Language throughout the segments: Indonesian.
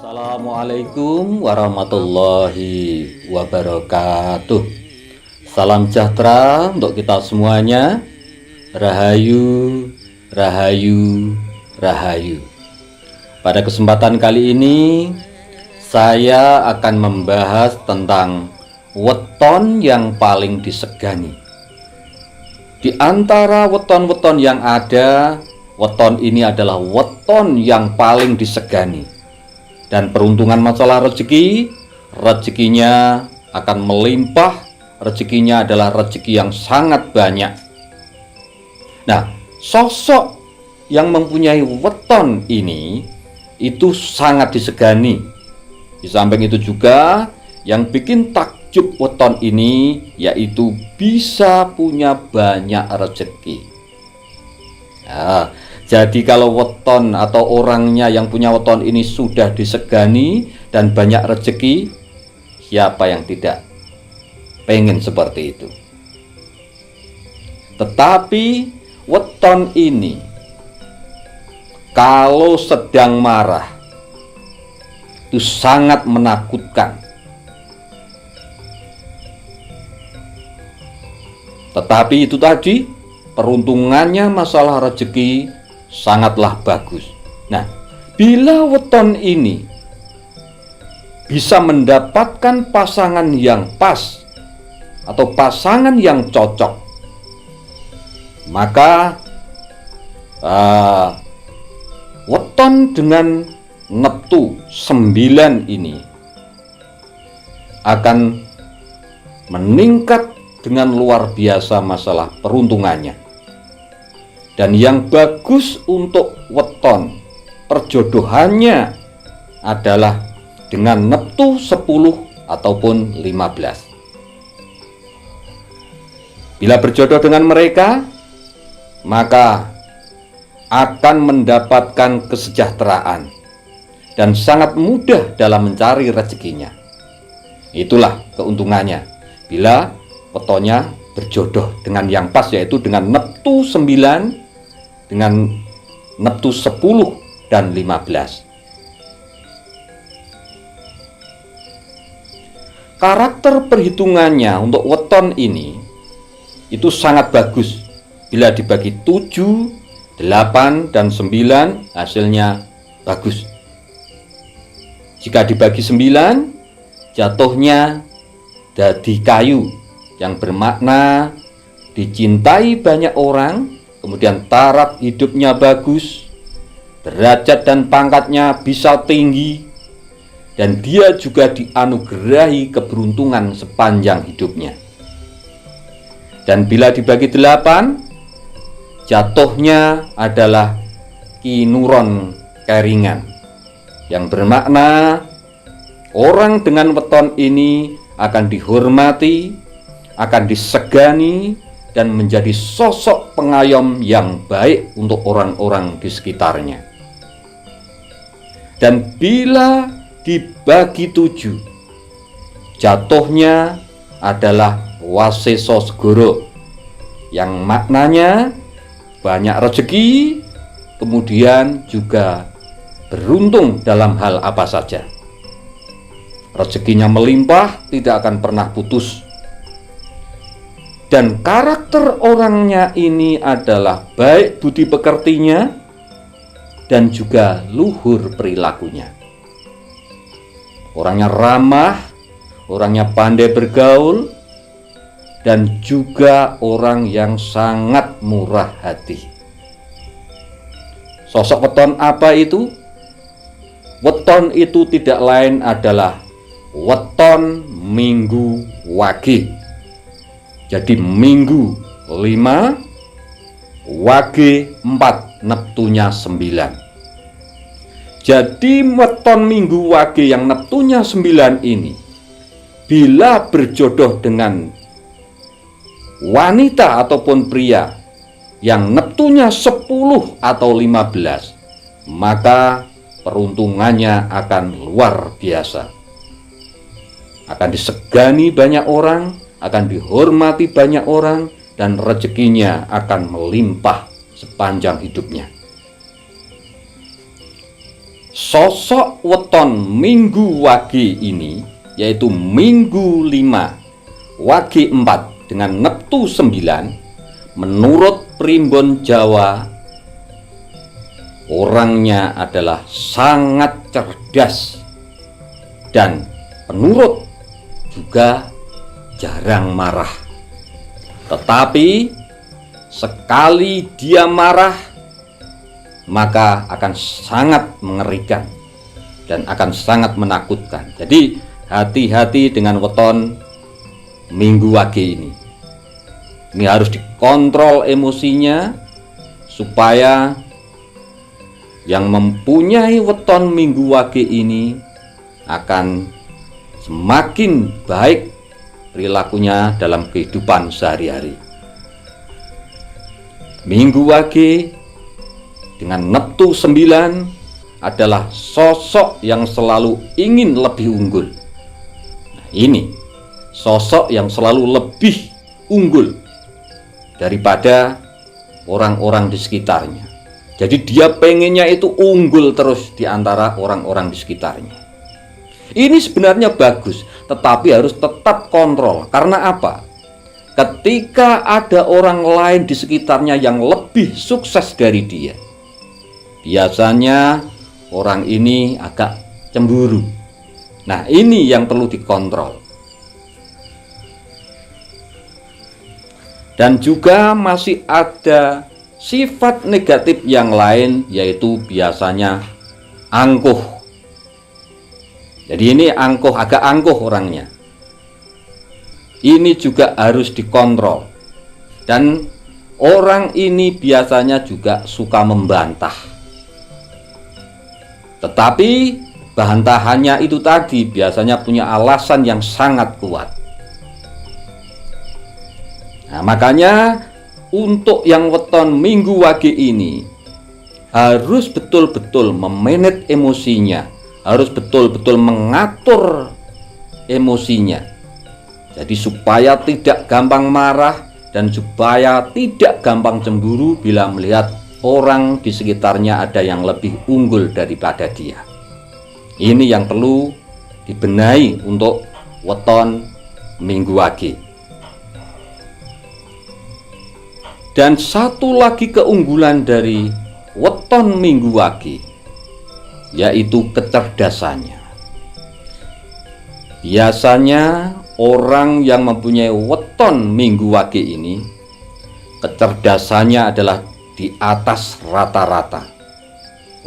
Assalamualaikum warahmatullahi wabarakatuh. Salam sejahtera untuk kita semuanya. Rahayu, rahayu, rahayu. Pada kesempatan kali ini saya akan membahas tentang weton yang paling disegani. Di antara weton-weton yang ada, weton ini adalah weton yang paling disegani. Dan peruntungan masalah rezeki, rezekinya akan melimpah, rezekinya adalah rezeki yang sangat banyak. Nah, sosok yang mempunyai weton ini itu sangat disegani. Di samping itu juga yang bikin takjub weton ini yaitu bisa punya banyak rezeki. Nah, jadi kalau weton atau orangnya yang punya weton ini sudah disegani dan banyak rezeki, siapa yang tidak pengen seperti itu? Tetapi weton ini kalau sedang marah itu sangat menakutkan. Tetapi itu tadi, peruntungannya masalah rezeki sangatlah bagus. Nah, bila weton ini bisa mendapatkan pasangan yang pas atau pasangan yang cocok, maka weton dengan neptu 9 ini akan meningkat dengan luar biasa masalah peruntungannya. Dan yang bagus untuk weton perjodohannya adalah dengan neptu 10 ataupun 15. Bila berjodoh dengan mereka, maka akan mendapatkan kesejahteraan dan sangat mudah dalam mencari rezekinya. Itulah keuntungannya bila wetonnya berjodoh dengan yang pas, yaitu dengan neptu 9, dengan neptu 10 dan 15. Karakter perhitungannya untuk weton ini itu sangat bagus. Bila dibagi 7, 8 dan 9 hasilnya bagus. Jika dibagi 9, jatuhnya jadi kayu yang bermakna dicintai banyak orang, kemudian taraf hidupnya bagus, derajat dan pangkatnya bisa tinggi, dan dia juga dianugerahi keberuntungan sepanjang hidupnya. Dan bila dibagi 8, jatuhnya adalah kinuron keringan, yang bermakna orang dengan weton ini akan dihormati, akan disegani, dan menjadi sosok pengayom yang baik untuk orang-orang di sekitarnya. Dan bila dibagi 7, jatuhnya adalah waseso segoro, yang maknanya banyak rezeki, kemudian juga beruntung dalam hal apa saja. Rezekinya melimpah, tidak akan pernah putus. Dan karakter orangnya ini adalah baik budi pekertinya dan juga luhur perilakunya. Orangnya ramah, orangnya pandai bergaul, dan juga orang yang sangat murah hati. Sosok weton apa itu? Weton itu tidak lain adalah weton Minggu Wage. Jadi Minggu 5, Wage 4, neptunya 9. Jadi weton Minggu Wage yang neptunya 9 ini, bila berjodoh dengan wanita ataupun pria yang neptunya 10 atau 15, maka peruntungannya akan luar biasa. Akan disegani banyak orang, akan dihormati banyak orang, dan rezekinya akan melimpah sepanjang hidupnya. sosok weton Minggu Wage ini, yaitu Minggu 5 Wage 4 dengan neptu 9, menurut primbon Jawa, orangnya adalah sangat cerdas dan penurut, juga jarang marah. Tetapi sekali dia marah, maka akan sangat mengerikan dan akan sangat menakutkan. Jadi hati-hati dengan weton Minggu Wage ini. Ini harus dikontrol emosinya, supaya yang mempunyai weton Minggu Wage ini akan semakin baik perilakunya dalam kehidupan sehari-hari. Minggu Wage dengan neptu 9 adalah sosok yang selalu ingin lebih unggul. Nah, ini sosok yang selalu lebih unggul daripada orang-orang di sekitarnya. Jadi dia pengennya itu unggul terus di antara orang-orang di sekitarnya. Ini sebenarnya bagus, tetapi harus tetap kontrol. Karena apa? Ketika ada orang lain di sekitarnya yang lebih sukses dari dia, biasanya orang ini agak cemburu. Nah, ini yang perlu dikontrol. Dan juga masih ada sifat negatif yang lain, yaitu biasanya angkuh. Jadi ini angkuh, agak angkuh orangnya. Ini juga harus dikontrol. Dan orang ini biasanya juga suka membantah. Tetapi bantahannya itu tadi biasanya punya alasan yang sangat kuat. Nah, makanya untuk yang weton Minggu Wage ini harus betul-betul memanage emosinya, harus betul-betul mengatur emosinya. Jadi supaya tidak gampang marah dan supaya tidak gampang cemburu bila melihat orang di sekitarnya ada yang lebih unggul daripada dia. Ini yang perlu dibenahi untuk weton Minggu Wage. Dan satu lagi keunggulan dari weton Minggu Wage, yaitu kecerdasannya. Biasanya orang yang mempunyai weton Minggu Wage ini, kecerdasannya adalah di atas rata-rata.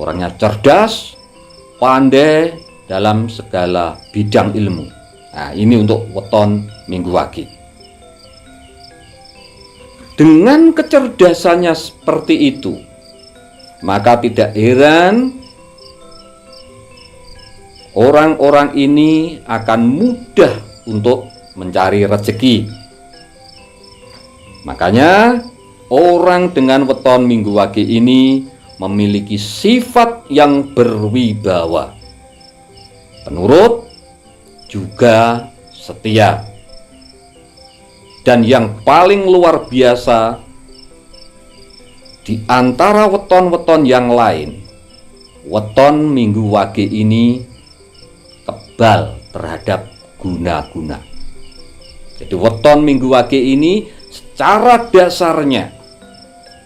Orangnya cerdas, pandai dalam segala bidang ilmu. Nah, ini untuk weton Minggu Wage. Dengan kecerdasannya seperti itu, maka tidak heran orang-orang ini akan mudah untuk mencari rezeki. Makanya orang dengan weton Minggu Wage ini memiliki sifat yang berwibawa, penurut, juga setia. Dan yang paling luar biasa di antara weton-weton yang lain, weton Minggu Wage ini kebal terhadap guna-guna. Jadi weton Minggu Wage ini secara dasarnya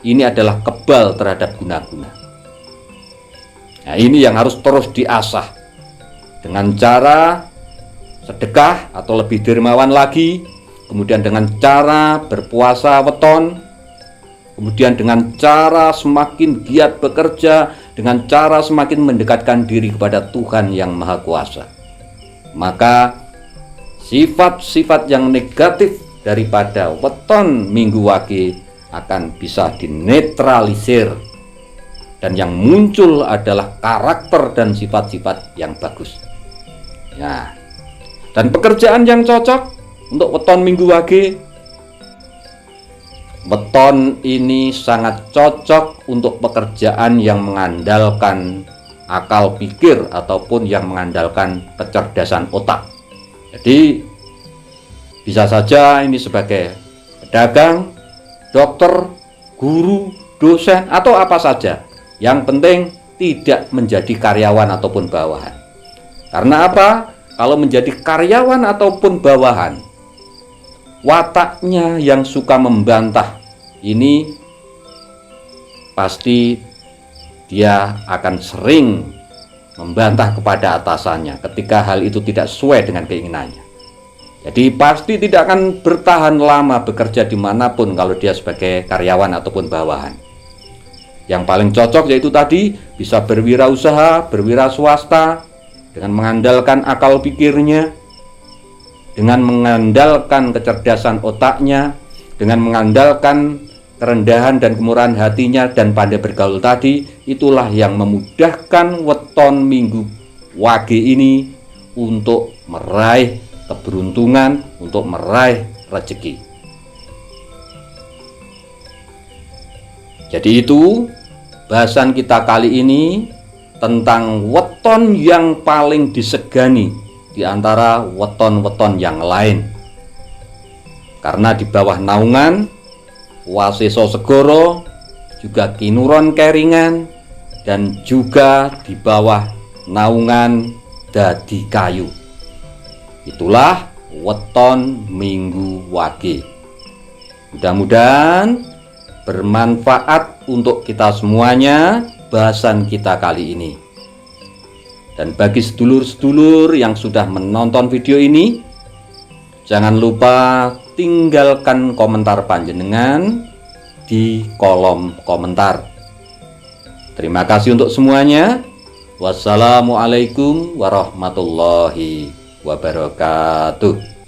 ini adalah kebal terhadap guna-guna. Nah, ini yang harus terus diasah dengan cara sedekah atau lebih dermawan lagi, kemudian dengan cara berpuasa weton, kemudian dengan cara semakin giat bekerja, dengan cara semakin mendekatkan diri kepada Tuhan yang Maha Kuasa. Maka sifat-sifat yang negatif daripada weton Minggu Wage akan bisa dinetralisir, dan yang muncul adalah karakter dan sifat-sifat yang bagus. Ya. Dan pekerjaan yang cocok untuk weton Minggu Wage, weton ini sangat cocok untuk pekerjaan yang mengandalkan akal pikir ataupun yang mengandalkan kecerdasan otak. Jadi bisa saja ini sebagai pedagang, dokter, guru, dosen, atau apa saja. Yang penting tidak menjadi karyawan ataupun bawahan. Karena apa? Kalau menjadi karyawan ataupun bawahan, wataknya yang suka membantah ini pasti dia akan sering membantah kepada atasannya ketika hal itu tidak sesuai dengan keinginannya. Jadi pasti tidak akan bertahan lama bekerja dimanapun kalau dia sebagai karyawan ataupun bawahan. Yang paling cocok yaitu tadi bisa berwirausaha, berwira swasta dengan mengandalkan akal pikirnya, dengan mengandalkan kecerdasan otaknya, dengan mengandalkan kerendahan dan kemurahan hatinya dan pandai bergaul tadi. Itulah yang memudahkan weton Minggu Wage ini untuk meraih keberuntungan, untuk meraih rezeki. Jadi itu bahasan kita kali ini tentang weton yang paling disegani di antara weton-weton yang lain. Karena di bawah naungan Waseso Segoro, juga Kinuron Keringan, dan juga di bawah naungan Dadi Kayu. Itulah weton Minggu Wage. Mudah-mudahan bermanfaat untuk kita semuanya bahasan kita kali ini. Dan bagi sedulur-sedulur yang sudah menonton video ini, jangan lupa tinggalkan komentar panjenengan di kolom komentar. Terima kasih untuk semuanya. Wassalamualaikum warahmatullahi wabarakatuh.